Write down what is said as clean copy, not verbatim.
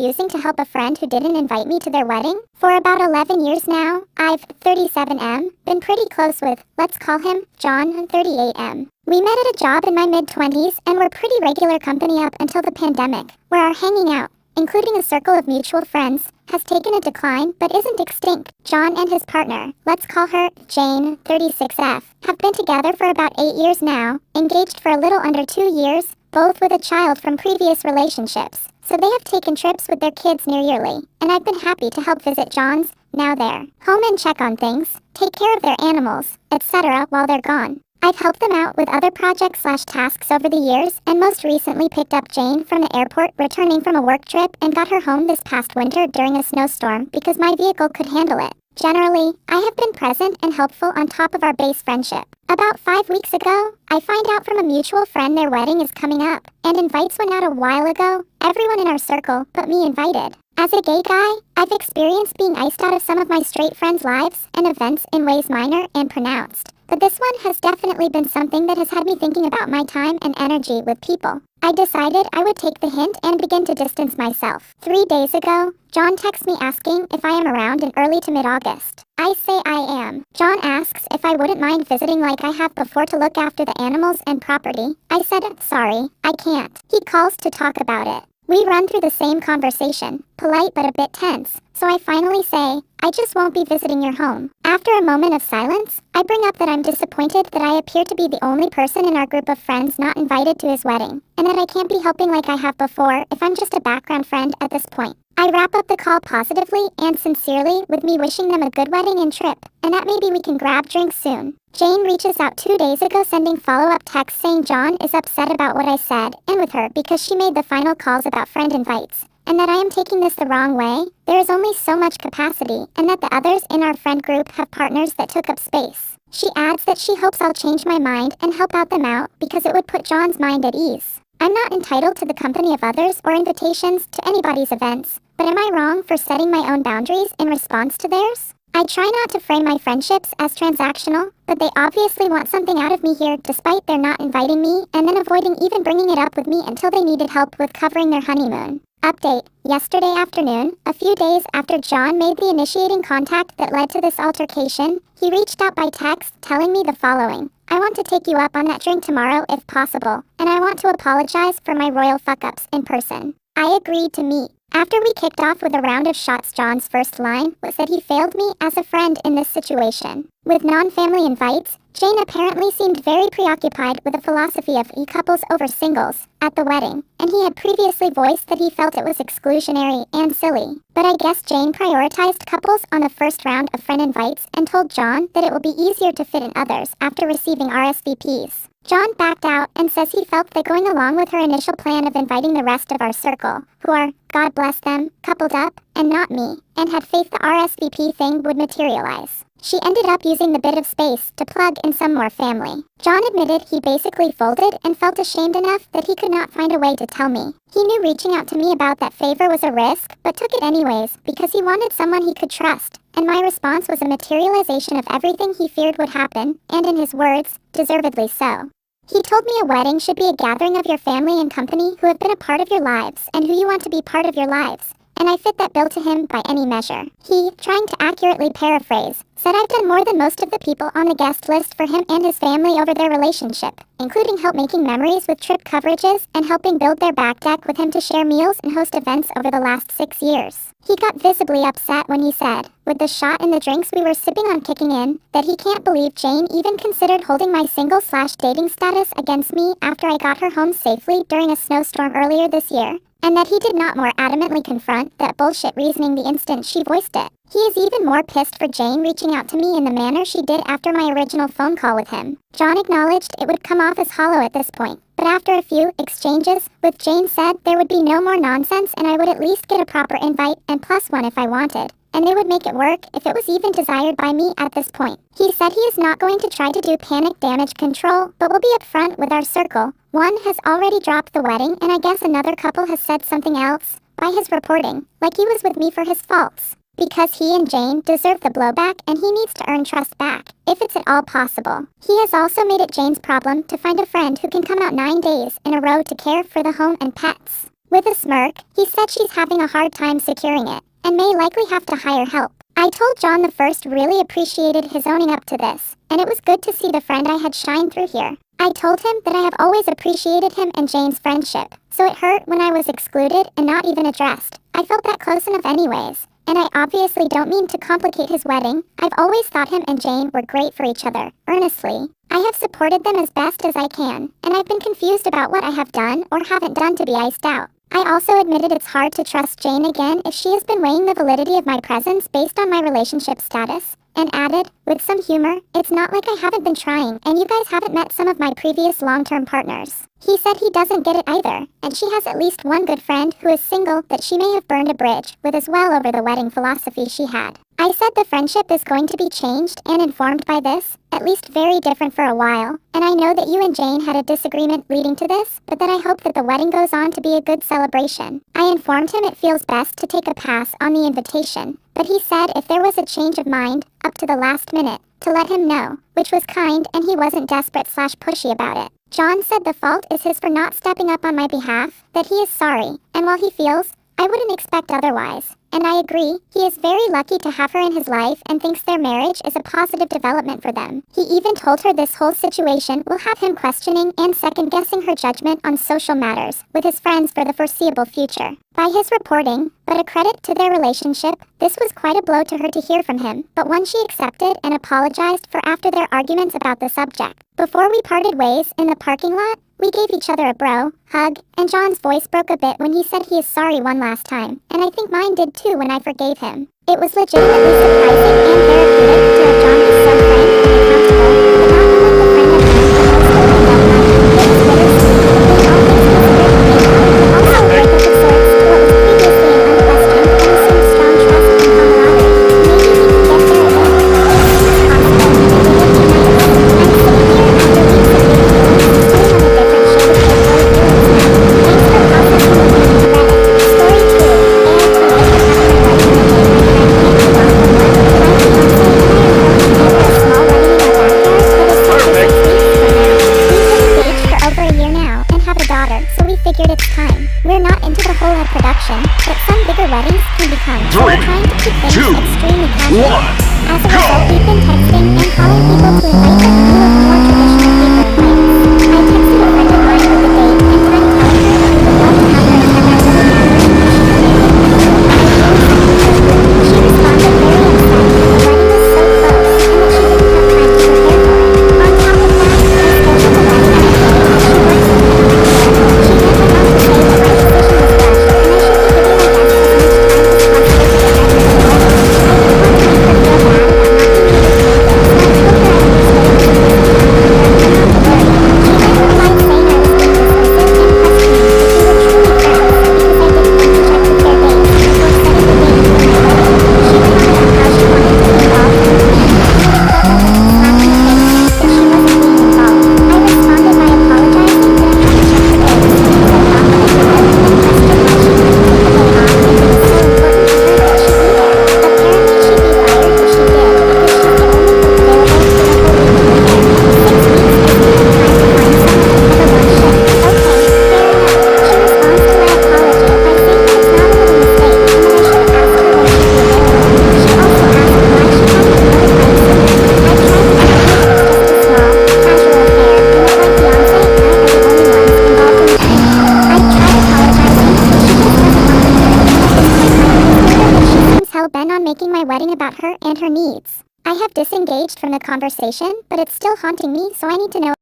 refusing to help a friend who didn't invite me to their wedding? For about 11 years now, I've, 37M, been pretty close with, let's call him, John, 38M. We met at a job in my mid-20s and were pretty regular company up until the pandemic, where our hanging out, including a circle of mutual friends, has taken a decline but isn't extinct. John and his partner, let's call her Jane, 36F, have been together for about 8 years now, engaged for a little under 2 years, both with a child from previous relationships. So they have taken trips with their kids near yearly, and I've been happy to help visit John's, now their home and check on things, take care of their animals, etc. while they're gone. I've helped them out with other projects/tasks over the years, and most recently picked up Jane from the airport returning from a work trip and got her home this past winter during a snowstorm because my vehicle could handle it. Generally, I have been present and helpful on top of our base friendship. About 5 weeks ago, I find out from a mutual friend their wedding is coming up, and invites went out a while ago, everyone in our circle but me invited. As a gay guy, I've experienced being iced out of some of my straight friends' lives and events in ways minor and pronounced. But this one has definitely been something that has had me thinking about my time and energy with people. I decided I would take the hint and begin to distance myself. 3 days ago, John texts me asking if I am around in early to mid-August. I say I am. John asks if I wouldn't mind visiting like I have before to look after the animals and property. I said, sorry, I can't. He calls to talk about it. We run through the same conversation, polite but a bit tense, so I finally say, I just won't be visiting your home. After a moment of silence, I bring up that I'm disappointed that I appear to be the only person in our group of friends not invited to his wedding, and that I can't be helping like I have before if I'm just a background friend at this point. I wrap up the call positively and sincerely with me wishing them a good wedding and trip, and that maybe we can grab drinks soon. Jane reaches out 2 days ago sending follow-up texts saying John is upset about what I said and with her because she made the final calls about friend invites, and that I am taking this the wrong way. There is only so much capacity, and that the others in our friend group have partners that took up space. She adds that she hopes I'll change my mind and help out them out because it would put John's mind at ease. I'm not entitled to the company of others or invitations to anybody's events, but am I wrong for setting my own boundaries in response to theirs? I try not to frame my friendships as transactional, but they obviously want something out of me here despite their not inviting me and then avoiding even bringing it up with me until they needed help with covering their honeymoon. Update: yesterday afternoon, a few days after John made the initiating contact that led to this altercation, he reached out by text telling me the following. I want to take you up on that drink tomorrow if possible, and I want to apologize for my royal fuck-ups in person. I agreed to meet. After we kicked off with a round of shots, John's first line was that he failed me as a friend in this situation. With non-family invites, Jane apparently seemed very preoccupied with the philosophy of couples over singles at the wedding, and he had previously voiced that he felt it was exclusionary and silly. But I guess Jane prioritized couples on the first round of friend invites and told John that it will be easier to fit in others after receiving RSVPs. John backed out and says he felt that going along with her initial plan of inviting the rest of our circle, who are, God bless them, coupled up, and not me, and had faith the RSVP thing would materialize. She ended up using the bit of space to plug in some more family. John admitted he basically folded and felt ashamed enough that he could not find a way to tell me. He knew reaching out to me about that favor was a risk, but took it anyways because he wanted someone he could trust, and my response was a materialization of everything he feared would happen, and in his words, deservedly so. He told me a wedding should be a gathering of your family and company who have been a part of your lives and who you want to be part of your lives, and I fit that bill to him by any measure. He, trying to accurately paraphrase, said I've done more than most of the people on the guest list for him and his family over their relationship, including help making memories with trip coverages and helping build their back deck with him to share meals and host events over the last 6 years. He got visibly upset when he said, with the shot and the drinks we were sipping on kicking in, that he can't believe Jane even considered holding my single/dating status against me after I got her home safely during a snowstorm earlier this year, and that he did not more adamantly confront that bullshit reasoning the instant she voiced it. He is even more pissed for Jane reaching out to me in the manner she did after my original phone call with him. John acknowledged it would come off as hollow at this point, but after a few exchanges with Jane said there would be no more nonsense and I would at least get a proper invite and plus one if I wanted, and they would make it work if it was even desired by me at this point. He said he is not going to try to do panic damage control, but will be upfront with our circle. One has already dropped the wedding, and I guess another couple has said something else, by his reporting, like he was with me for his faults. Because he and Jane deserve the blowback and he needs to earn trust back, if it's at all possible. He has also made it Jane's problem to find a friend who can come out 9 days in a row to care for the home and pets. With a smirk, he said she's having a hard time securing it, and may likely have to hire help. I told John the first really appreciated his owning up to this, and it was good to see the friend I had shine through here. I told him that I have always appreciated him and Jane's friendship, so it hurt when I was excluded and not even addressed. I felt that close enough anyways, and I obviously don't mean to complicate his wedding. I've always thought him and Jane were great for each other, earnestly. I have supported them as best as I can, and I've been confused about what I have done or haven't done to be iced out. I also admitted it's hard to trust Jane again if she has been weighing the validity of my presence based on my relationship status, and added, with some humor, it's not like I haven't been trying and you guys haven't met some of my previous long-term partners. He said he doesn't get it either, and she has at least one good friend who is single that she may have burned a bridge with as well over the wedding philosophy she had. I said the friendship is going to be changed and informed by this, at least very different for a while, and I know that you and Jane had a disagreement leading to this, but that I hope that the wedding goes on to be a good celebration. I informed him it feels best to take a pass on the invitation, but he said if there was a change of mind, up to the last minute, to let him know, which was kind and he wasn't desperate/pushy about it. John said the fault is his for not stepping up on my behalf, that he is sorry, and while he feels, I wouldn't expect otherwise. And I agree, he is very lucky to have her in his life and thinks their marriage is a positive development for them. He even told her this whole situation will have him questioning and second-guessing her judgment on social matters with his friends for the foreseeable future. By his reporting, but a credit to their relationship, this was quite a blow to her to hear from him, but one she accepted and apologized for after their arguments about the subject. Before we parted ways in the parking lot, we gave each other a bro hug, and John's voice broke a bit when he said he is sorry one last time, and I think mine did too when I forgave him. It was legitimately surprising and therapeutic to have John be so frank and accountable, but not unlike the friend I've known for most of my adult life. It was bittersweet, but all things considered for me, but also a breakup of sorts to what was previously an unquestioned and assumed strong trust and camaraderie. Maybe we could get there again. It's possible, and it would be nice. I'm sitting here after weeks of big feelings, chewing on a different shade of Playboy feelings now. Thanks for processing with me on Reddit. Story 2. AITA having my wedding on the day my friend came to walk from work. My fiancé and I are throwing together a small wedding in our backyard that is set for 6 weeks from now. We've been engaged for over a year now and have a daughter, so we figured it's time. We're not into the whole of production, but some bigger weddings can become, so we're trying to keep things extremely casual. As a result, we've been texting and calling people to invite them in lieu of more traditional paper invites. I texted a friend of mine with the date and time telling her that we would love to have her attend our little gathering if she could make it. I told her she responded very upset that the wedding was so close and that she didn't have time to prepare for it. On top of that, I scheduled the wedding on a day that she works in medical care. She then went on to say that my decision was rushed and I should be giving my guests as much time as possible to prepare for the wedding. I didn't want to make her feel bad about not being able to make it, so I told her I understood if she wasn't happy with her and not to worry. She then replied saying I was being dismissive and questioning if we were truly friends because I didn't want to check with their dates before setting the date for my wedding. She went on about how she wanted to be involved in the plan and would have felt like a slap in the face if she wasn't being involved. I responded by apologizing that I hadn't checked the dates because I thought that if the wedding and questioned why she couldn't take the day off if it was so important to her that she be there. Apparently she'd be wired if she did because she's the only cook available for the whole week we're there. 6 weeks isn't enough time to find someone to cover one shift. Okay, fair enough. She responds to my apology by saying that it's not a little mistake and that I should have asked her when she'd be available. She also asked why she hadn't been notified sooner. I tried to tell her it was just a small, casual affair and that my fiancé and I are the only ones involved in the thing. I tried apologizing, but she just doesn't want to hear it. At this point my beef with her that she seems hell-bent on making my wedding about her and her needs. I have disengaged from the conversation, but it's still haunting me, so I need to know